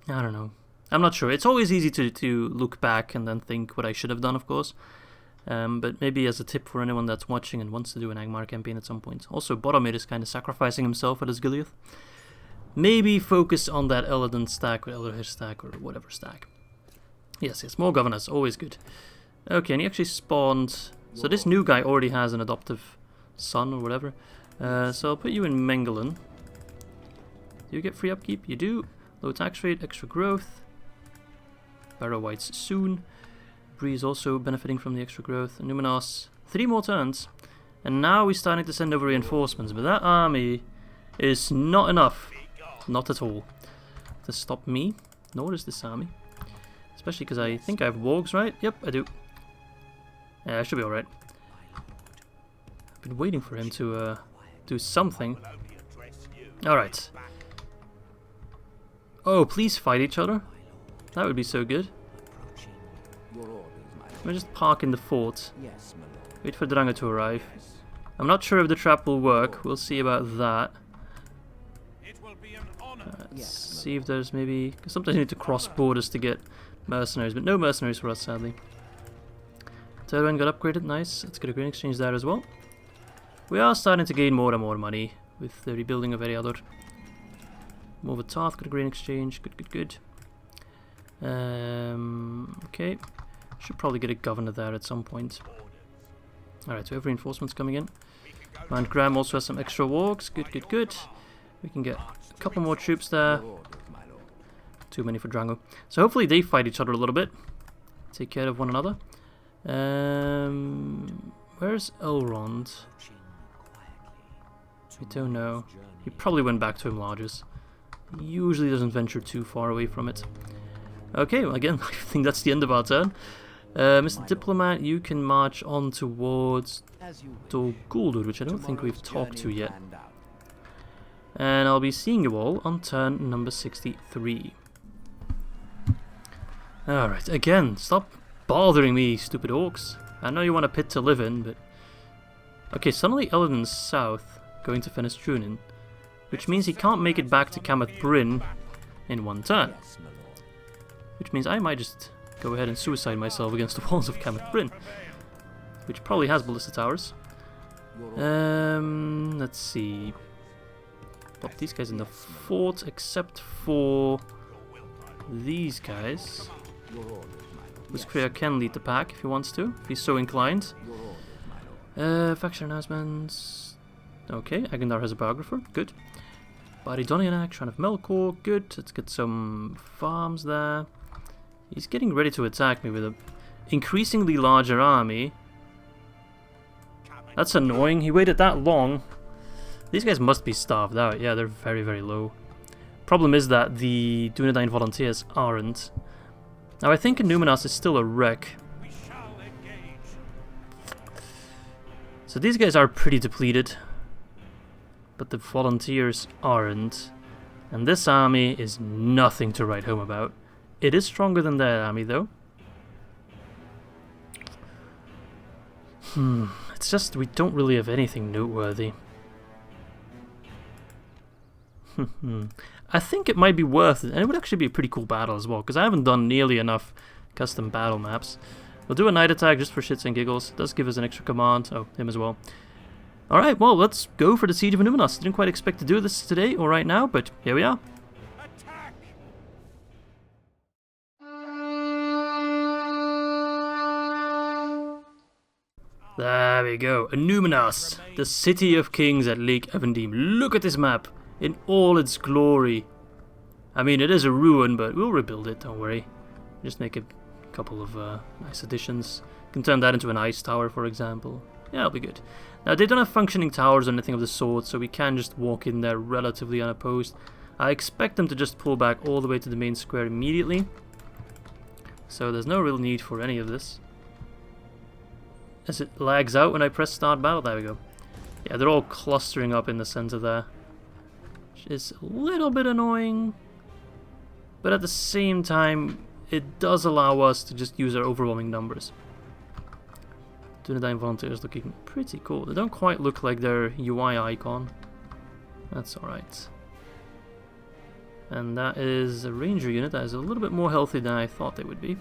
Speaker 1: I don't know. I'm not sure. It's always easy to look back and then think what I should have done, of course. But maybe as a tip for anyone that's watching and wants to do an Angmar campaign at some point. Also, Boromir is kind of sacrificing himself at his Osgiliath. Maybe focus on that Eledon stack or Elder stack or whatever stack. Yes, yes, more governors, always good. Okay, and he actually spawned... So this new guy already has an adoptive son or whatever. So I'll put you in Mengelin. Do you get free upkeep? You do. Low tax rate, extra growth. Barrow Whites soon. Bree is also benefiting from the extra growth. Annúminas, 3 more turns. And now we're starting to send over reinforcements, but that army is not enough. Not at all. To stop me, nor is this army. Especially because I think I have wargs, right? Yep, I do. Yeah, I should be alright. I've been waiting for him to do something. Alright. Oh, please fight each other. That would be so good. Let me just park in the fort. Wait for Drango to arrive. I'm not sure if the trap will work. We'll see about that. Let's see if there's maybe... Cause sometimes you need to cross borders to get mercenaries, but no mercenaries for us, sadly. Third one got upgraded, nice. Let's get a green exchange there as well. We are starting to gain more and more money with the rebuilding of Ered. More of a Tarth, got a green exchange, good, good, good. Okay, should probably get a governor there at some point. Alright, so we have reinforcements coming in. And Graham also has some extra wargs. Good, good, good. We can get a couple more troops there. Too many for Drango. So hopefully they fight each other a little bit. Take care of one another. Where's Elrond? I don't know. He probably went back to Enlarges. He usually doesn't venture too far away from it. Okay, well again, I think that's the end of our turn. Mr. Diplomat, you can march on towards Guldur, which I don't think we've talked to yet. And I'll be seeing you all on turn number 63. Alright, again, stop bothering me, stupid orcs. I know you want a pit to live in, but... Okay, suddenly Eladin's south, going to finish Dunedain, which means he can't make it back to Camath Bryn in one turn. Which means I might just go ahead and suicide myself against the walls of Camath Bryn, which probably has ballista towers. Let's see. Pop these guys in the fort, except for these guys. Kriya can lead the pack if he wants to, if he's so inclined. Faction announcements. Okay, Agandar has a biographer, good. Baridonianak, Shrine of Melkor, good. Let's get some farms there. He's getting ready to attack me with an increasingly larger army. That's annoying, he waited that long. These guys must be starved out, yeah, they're very, very low. Problem is that the Dunedain volunteers aren't. Now I think Annúminas is still a wreck. So these guys are pretty depleted. But the volunteers aren't. And this army is nothing to write home about. It is stronger than that army though. It's just we don't really have anything noteworthy. I think it might be worth it, and it would actually be a pretty cool battle as well, because I haven't done nearly enough custom battle maps. We'll do a night attack just for shits and giggles. It does give us an extra command. Oh, him as well. Alright, well, let's go for the Siege of Annúminas. Didn't quite expect to do this today or right now, but here we are. There we go. Annúminas, the city of kings at Lake Evendim. Look at this map in all its glory. I mean, it is a ruin, but we'll rebuild it, don't worry. Just make a couple of nice additions. Can turn that into an ice tower, for example. Yeah, it'll be good. Now, they don't have functioning towers or anything of the sort, so we can just walk in there relatively unopposed. I expect them to just pull back all the way to the main square immediately. So there's no real need for any of this. As it lags out when I press start battle, there we go. Yeah, they're all clustering up in the center there. Which is a little bit annoying. But at the same time, it does allow us to just use our overwhelming numbers. Dunedain volunteers looking pretty cool. They don't quite look like their UI icon. That's alright. And that is a ranger unit that is a little bit more healthy than I thought they would be.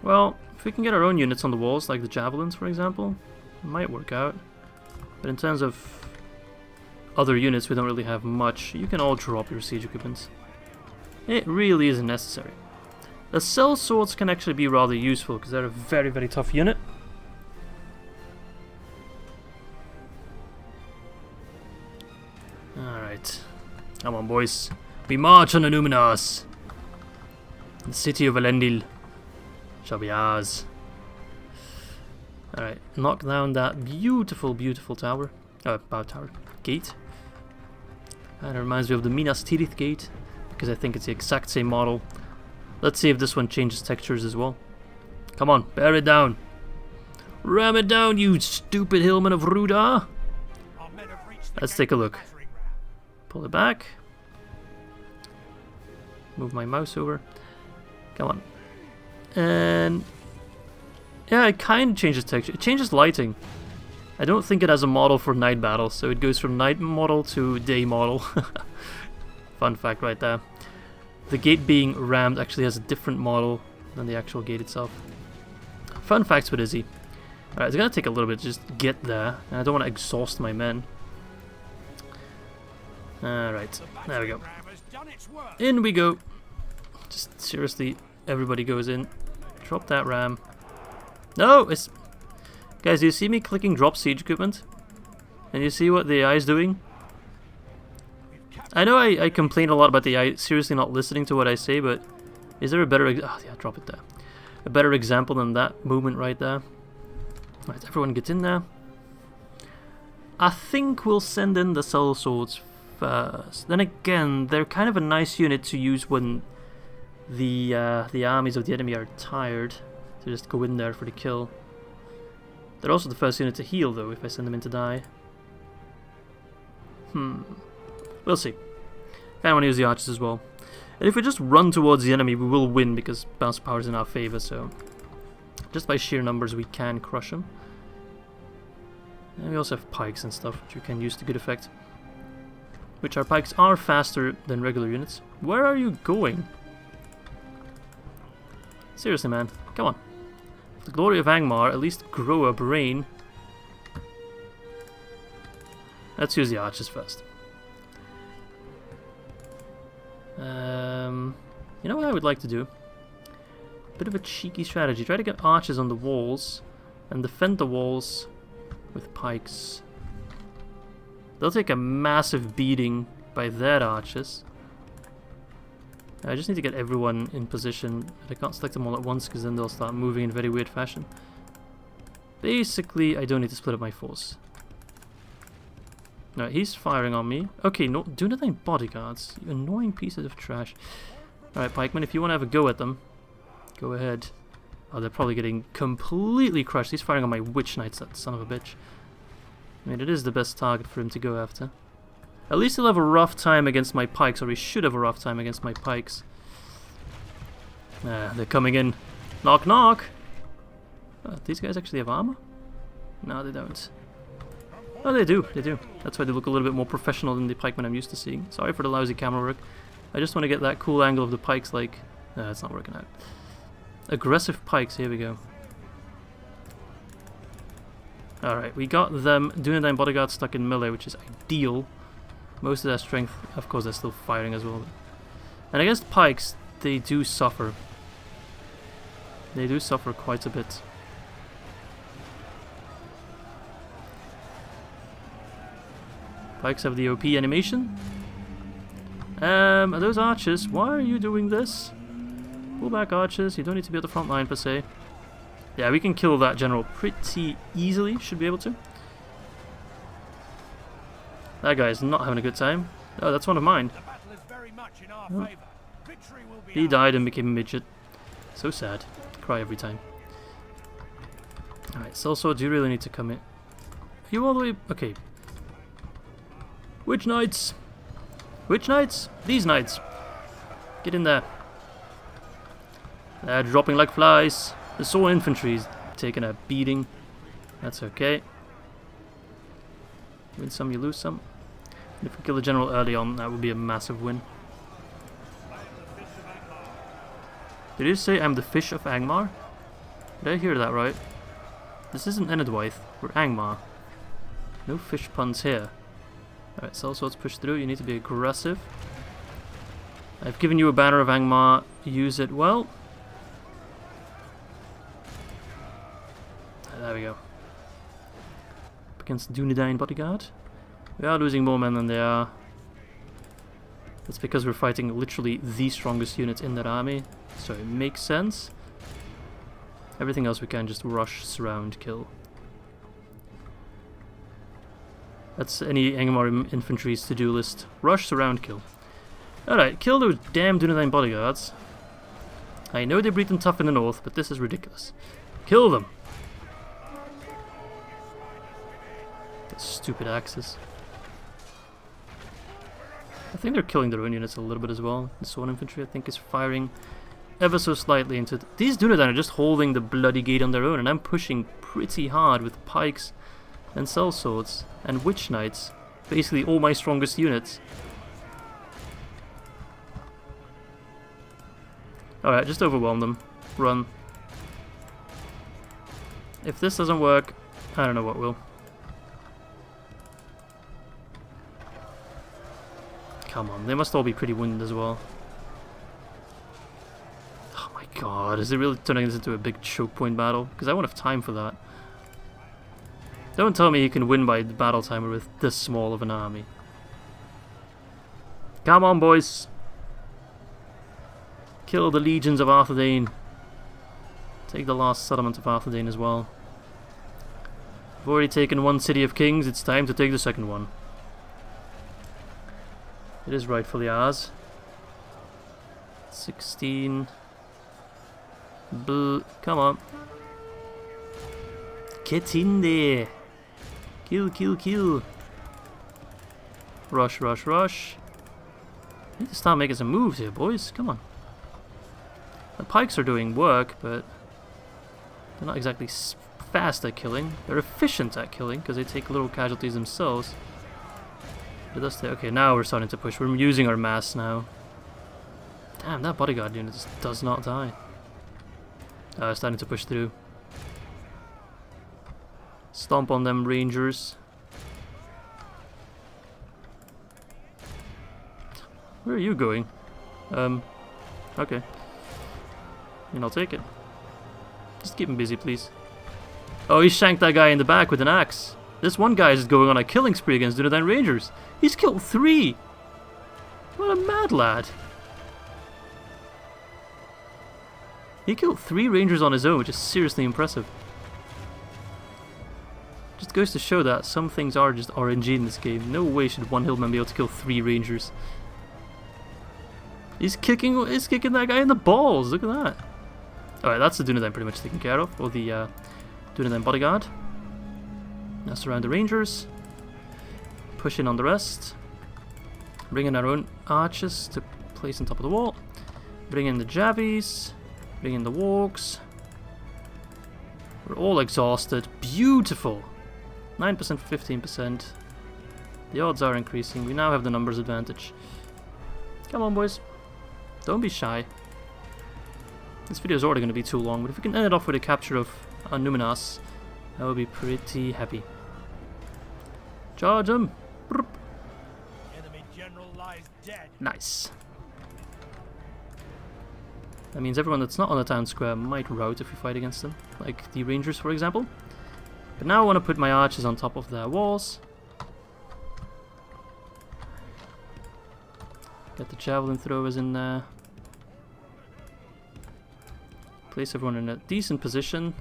Speaker 1: Well, if we can get our own units on the walls, like the javelins for example, it might work out. But in terms of other units, we don't really have much. You can all drop your siege equipment. It really isn't necessary. The cell swords can actually be rather useful because they're a very, very tough unit. Alright. Come on, boys. We march on Annúminas. The city of Elendil shall be ours. Alright, knock down that beautiful, beautiful tower. Tower. Gate. And it reminds me of the Minas Tirith gate, because I think it's the exact same model. Let's see if this one changes textures as well. Come on, bear it down. Ram it down, you stupid hillman of Rudar. Let's take a look. Pull it back. Move my mouse over. Come on. And yeah, it kind of changes texture. It changes lighting. I don't think it has a model for night battle, so it goes from night model to day model. Fun fact right there. The gate being rammed actually has a different model than the actual gate itself. Fun facts with Izzy. Alright, it's gonna take a little bit to just get there, and I don't want to exhaust my men. Alright, there we go. In we go. Just seriously, everybody goes in. Drop that ram. No! It's... Guys, do you see me clicking drop siege equipment? And you see what the AI is doing? I know I complain a lot about the AI seriously not listening to what I say, but is there a better... Oh, yeah, drop it there. A better example than that movement right there. Alright, everyone gets in there. I think we'll send in the sellswords first. Then again, they're kind of a nice unit to use when the armies of the enemy are tired. To just go in there for the kill. They're also the first unit to heal, though, if I send them in to die. We'll see. Kinda want to use the archers as well. And if we just run towards the enemy, we will win because bounce power is in our favor, so... Just by sheer numbers, we can crush them. And we also have pikes and stuff, which we can use to good effect. Which our pikes are faster than regular units. Where are you going? Seriously, man. Come on. For the glory of Angmar, at least grow a brain. Let's use the archers first. You know what I would like to do? Bit of a cheeky strategy. Try to get archers on the walls and defend the walls with pikes. They'll take a massive beating by their archers. I just need to get everyone in position. I can't select them all at once because then they'll start moving in very weird fashion. Basically, I don't need to split up my force. No, he's firing on me. Okay, no, Dunedain bodyguards. You annoying pieces of trash. Alright, pikemen, if you want to have a go at them, go ahead. Oh, they're probably getting completely crushed. He's firing on my witch knights, that son of a bitch. I mean, it is the best target for him to go after. At least he'll have a rough time against my pikes, or he should have a rough time against my pikes. They're coming in. Knock, knock! Oh, these guys actually have armor? No, they don't. Oh, they do. They do. That's why they look a little bit more professional than the pikemen I'm used to seeing. Sorry for the lousy camera work. I just want to get that cool angle of the pikes like... No, it's not working out. Aggressive pikes. Here we go. Alright, we got them. Dunedain bodyguards stuck in melee, which is ideal. Most of their strength... Of course, they're still firing as well. And against pikes, they do suffer. They do suffer quite a bit. Pikes have the OP animation. Are those archers? Why are you doing this? Pull back, archers. You don't need to be at the front line per se. Yeah, we can kill that general pretty easily. Should be able to. That guy is not having a good time. Oh, that's one of mine. Oh. He died and became a midget. So sad. Cry every time. Alright, sellswords, you really need to come in. Are you all the way... Okay. Which knights? Which knights? These knights. Get in there. They're dropping like flies. The sword infantry's taking a beating. That's okay. Win some, you lose some. And if we kill the general early on, that would be a massive win. Did you say I'm the fish of Angmar? Did I hear that right? This isn't Enedwaith, we're Angmar. No fish puns here. Alright, sellswords push through, you need to be aggressive. I've given you a banner of Angmar, use it well. There we go. Up against Dunedain bodyguard. We are losing more men than they are. That's because we're fighting literally the strongest unit in that army, so it makes sense. Everything else we can just rush, surround, kill. That's any Angmar infantry's to-do list. Rush, surround, kill. Alright, kill those damn Dunedain bodyguards. I know they breed them tough in the north, but this is ridiculous. Kill them! The stupid axes. I think they're killing their own units a little bit as well. The sword infantry, I think, is firing ever so slightly into... These Dunedain are just holding the bloody gate on their own, and I'm pushing pretty hard with pikes and sellswords and witch knights. Basically all my strongest units. Alright, just overwhelm them. Run. If this doesn't work, I don't know what will. Come on, they must all be pretty wounded as well. Oh my God, is it really turning this into a big choke point battle? Because I won't have time for that. Don't tell me you can win by the battle timer with this small of an army. Come on, boys. Kill the legions of Arthedain. Take the last settlement of Arthedain as well. We've already taken one city of kings, it's time to take the second one. It is rightfully ours. 16. Come on. Get in there. Kill, kill, kill. Rush, rush, rush. Need to start making some moves here, boys. Come on. The pikes are doing work, but they're not exactly fast at killing. They're efficient at killing because they take little casualties themselves. It does take. Okay, now we're starting to push. We're using our mass now. Damn, that bodyguard unit just does not die. Starting to push through. Stomp on them, rangers. Where are you going? Okay. And I'll take it. Just keep him busy, please. Oh, he shanked that guy in the back with an axe. This one guy is going on a killing spree against Dunedain rangers. He's killed 3! What a mad lad. He killed 3 rangers on his own, which is seriously impressive. Just goes to show that some things are just RNG in this game. No way should one hillman be able to kill 3 rangers. He's kicking that guy in the balls. Look at that. Alright, that's the Dunedain pretty much taken care of. Or the Dunedain bodyguard. Now surround the rangers. Push in on the rest. Bring in our own archers to place on top of the wall. Bring in the jabbies. Bring in the wargs. We're all exhausted. Beautiful. 9% for 15%. The odds are increasing. We now have the numbers advantage. Come on, boys. Don't be shy. This video is already going to be too long, but if we can end it off with a capture of Annúminas, I will be pretty happy. Charge him!
Speaker 2: Enemy general lies dead.
Speaker 1: Nice. That means everyone that's not on the town square might rout if we fight against them, like the rangers, for example. But now I want to put my archers on top of their walls. Get the javelin throwers in there. Place everyone in a decent position.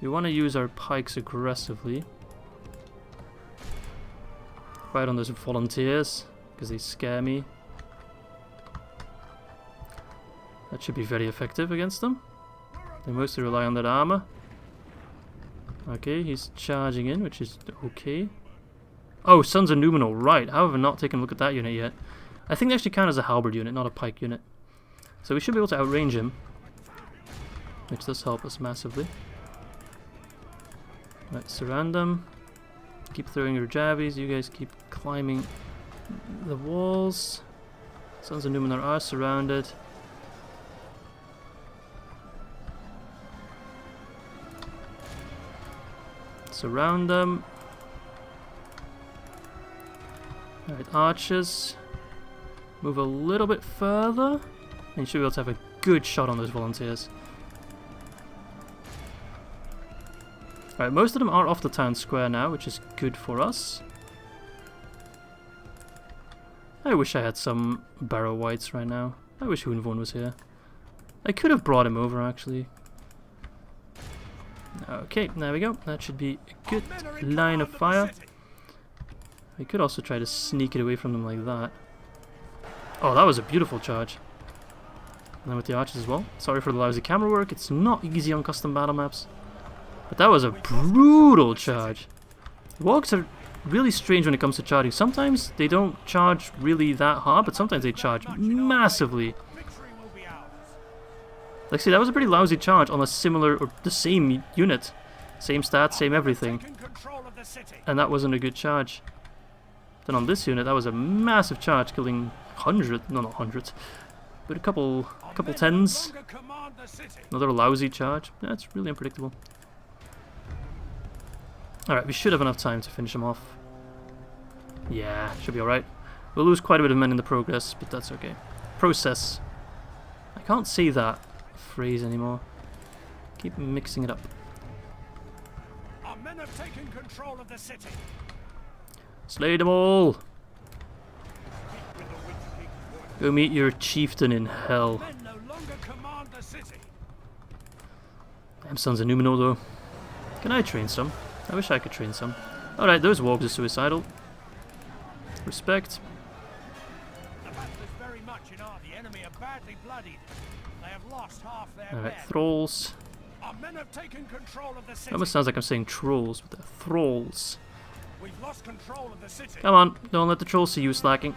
Speaker 1: We want to use our pikes aggressively. Fight on those volunteers, because they scare me. That should be very effective against them. They mostly rely on that armor. Okay, he's charging in, which is okay. Oh, Sons of Numenor, right. How have I not taken a look at that unit yet? I think they actually count as a halberd unit, not a pike unit. So we should be able to outrange him, which does help us massively. Let's surround them. Keep throwing your jabbies. You guys keep climbing the walls. Sons of Numenor are surrounded. Surround them. Alright, archers. Move a little bit further. And you should be able to have a good shot on those volunteers. Alright, most of them are off the town square now, which is good for us. I wish I had some Barrow Whites right now. I wish Hunvorn was here. I could have brought him over, actually. Okay, there we go. That should be a good line of fire. We could also try to sneak it away from them like that. Oh, that was a beautiful charge. And then with the archers as well. Sorry for the lousy camera work. It's not easy on custom battle maps. But that was a brutal charge. Wargs are really strange when it comes to charging. Sometimes they don't charge really that hard, but sometimes they charge massively. Like, see, that was a pretty lousy charge on a similar, or the same unit. Same stats, same everything. And that wasn't a good charge. Then on this unit, that was a massive charge, killing hundreds, no, not hundreds, but a couple tens. Another lousy charge. That's really unpredictable. Alright, we should have enough time to finish him off. Yeah, should be alright. We'll lose quite a bit of men in the progress, but that's okay. Process. I can't say that phrase anymore. Keep mixing it up.
Speaker 2: Our men have taken control of the city.
Speaker 1: Slay them all! Go meet your chieftain in hell.
Speaker 2: Men no longer command the city.
Speaker 1: Damn sons of Numenor though. Can I train some? I wish I could train some. Alright, those wargs are suicidal. Respect.
Speaker 2: The battle is very much in our. The enemy are badly bloodied. They have lost half their
Speaker 1: Alright,
Speaker 2: men.
Speaker 1: thralls.
Speaker 2: Our men have taken control of the
Speaker 1: It
Speaker 2: city.
Speaker 1: almost sounds like I'm saying trolls, but they're thralls.
Speaker 2: We've lost control of the city.
Speaker 1: Come on, don't let the trolls see you slacking.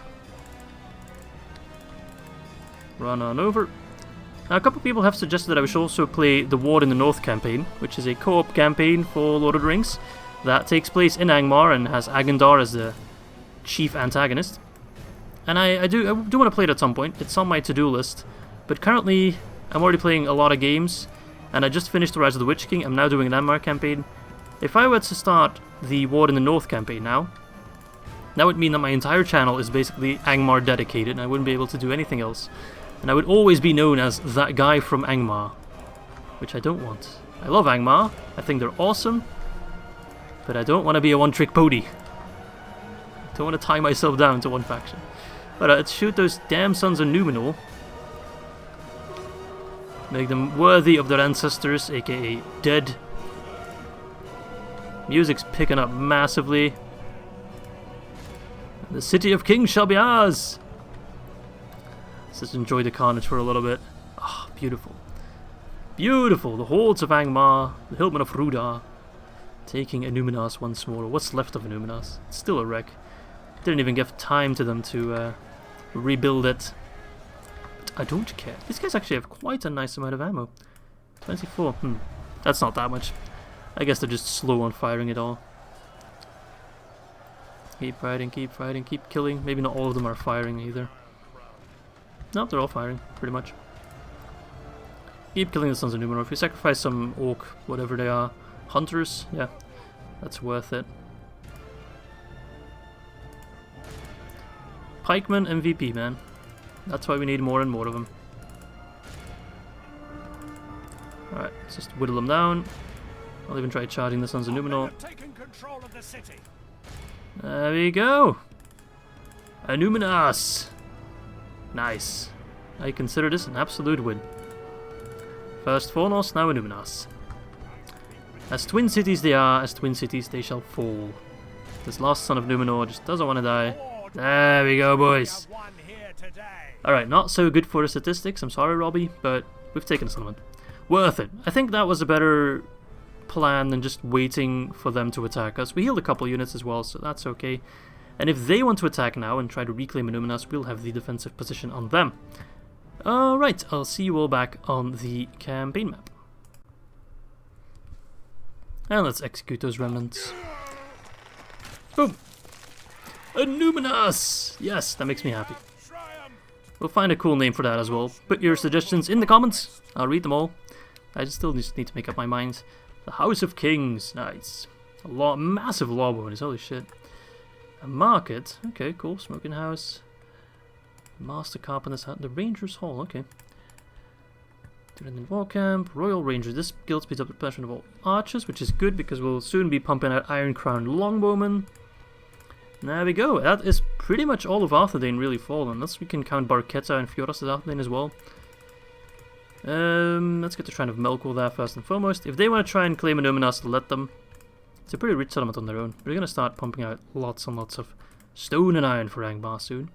Speaker 1: Run on over. Now, a couple of people have suggested that I should also play the War in the North campaign, which is a co-op campaign for Lord of the Rings that takes place in Angmar and has Agandar as the chief antagonist. And I do want to play it at some point. It's on my to-do list. But currently, I'm already playing a lot of games, and I just finished the Rise of the Witch King. I'm now doing an Angmar campaign. If I were to start the War in the North campaign now, that would mean that my entire channel is basically Angmar dedicated, and I wouldn't be able to do anything else. And I would always be known as that guy from Angmar, which I don't want. I love Angmar, I think they're awesome, but I don't want to be a one-trick pony. I don't want to tie myself down to one faction. But let's shoot those damn sons of Numenor. Make them worthy of their ancestors, aka dead. Music's picking up massively. The city of kings shall be ours! Let's just enjoy the carnage for a little bit. Ah, oh, beautiful. Beautiful! The hordes of Angmar, the hillmen of Rudar, taking Annúminas once more. What's left of Annúminas? It's still a wreck. Didn't even give time to them to rebuild it. But I don't care. These guys actually have quite a nice amount of ammo. 24. That's not that much. I guess they're just slow on firing it all. Keep fighting, keep killing. Maybe not all of them are firing either. Nope, they're all firing, pretty much. Keep killing the Sons of Numenor. If you sacrifice some orc, whatever they are, hunters, yeah, that's worth it. Pikemen MVP, man. That's why we need more and more of them. Alright, let's just whittle them down. I'll even try charging the Sons of Numenor. There we go! Annúminas! Nice. I consider this an absolute win. First Fornos, now Annúminas. As twin cities they are, as twin cities they shall fall. This last son of Numenor just doesn't want to die. There we go, boys. Alright, not so good for the statistics, I'm sorry Robbie, but we've taken a settlement. Worth it. I think that was a better plan than just waiting for them to attack us. We healed a couple units as well, so that's okay. And if they want to attack now and try to reclaim Annúminas, we'll have the defensive position on them. Alright, I'll see you all back on the campaign map. And let's execute those remnants. Boom! Annúminas! Yes, that makes me happy. We'll find a cool name for that as well. Put your suggestions in the comments. I'll read them all. I still just need to make up my mind. The House of Kings. Nice. A massive law bonus. Holy shit. A market. Okay, cool. Smoking house. Master Carpenter's Hut. The Ranger's Hall. Okay. Dunedain War Camp. Royal Ranger. This guild speeds up the production of all archers, which is good because we'll soon be pumping out Iron Crown Longbowmen. There we go. That is pretty much all of Arthedain really fallen. Unless we can count Barketta and Fioros as Arthedain as well. Let's get the Shrine of Melkor there first and foremost. If they want to try and claim Annúminas, let them. It's a pretty rich settlement on their own. We're going to start pumping out lots and lots of stone and iron for Angmar soon.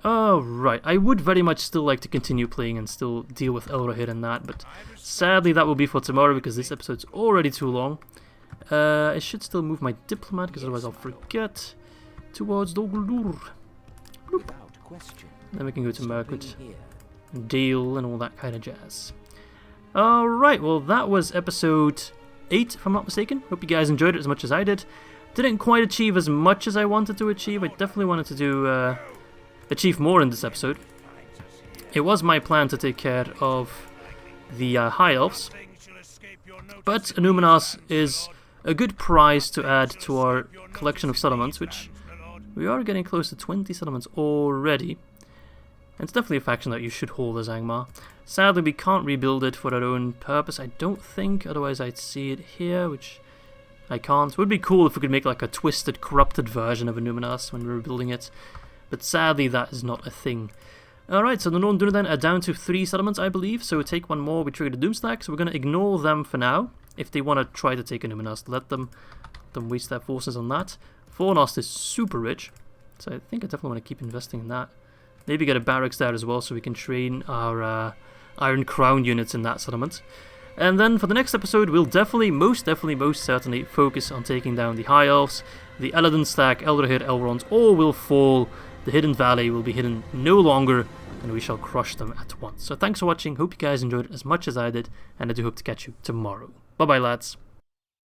Speaker 1: Alright, I would very much still like to continue playing and still deal with Elrohir and that, but sadly that will be for tomorrow because this episode's already too long. I should still move my diplomat because otherwise I'll forget. Towards Guldur. Then we can go to Mirkwood, Dale, and all that kind of jazz. Alright, well that was episode 8 if I'm not mistaken. Hope you guys enjoyed it as much as I did. Didn't quite achieve as much as I wanted to achieve. I definitely wanted to do achieve more in this episode. It was my plan to take care of the High Elves, but Annúminas is a good prize to add to our collection of settlements, which we are getting close to 20 settlements already. And it's definitely a faction that you should hold as Angmar. Sadly, we can't rebuild it for our own purpose, I don't think, otherwise I'd see it here, which I can't. It would be cool if we could make like a twisted, corrupted version of Annúminas when we were building it, but sadly that is not a thing. Alright, so the Northern Dunedain are down to 3 settlements, I believe, so we take one more, we trigger the Doomstack, so we're going to ignore them for now. If they want to try to take Annúminas, let them waste their forces on that. Fornost is super rich, so I think I definitely want to keep investing in that. Maybe get a barracks there as well, so we can train our Iron Crown units in that settlement. And then for the next episode, we'll most certainly focus on taking down the High Elves, the Eladin stack, Eldrahir, Elrond, all will fall. The Hidden Valley will be hidden no longer, and we shall crush them at once. So thanks for watching, hope you guys enjoyed it as much as I did, and I do hope to catch you tomorrow. Bye bye lads.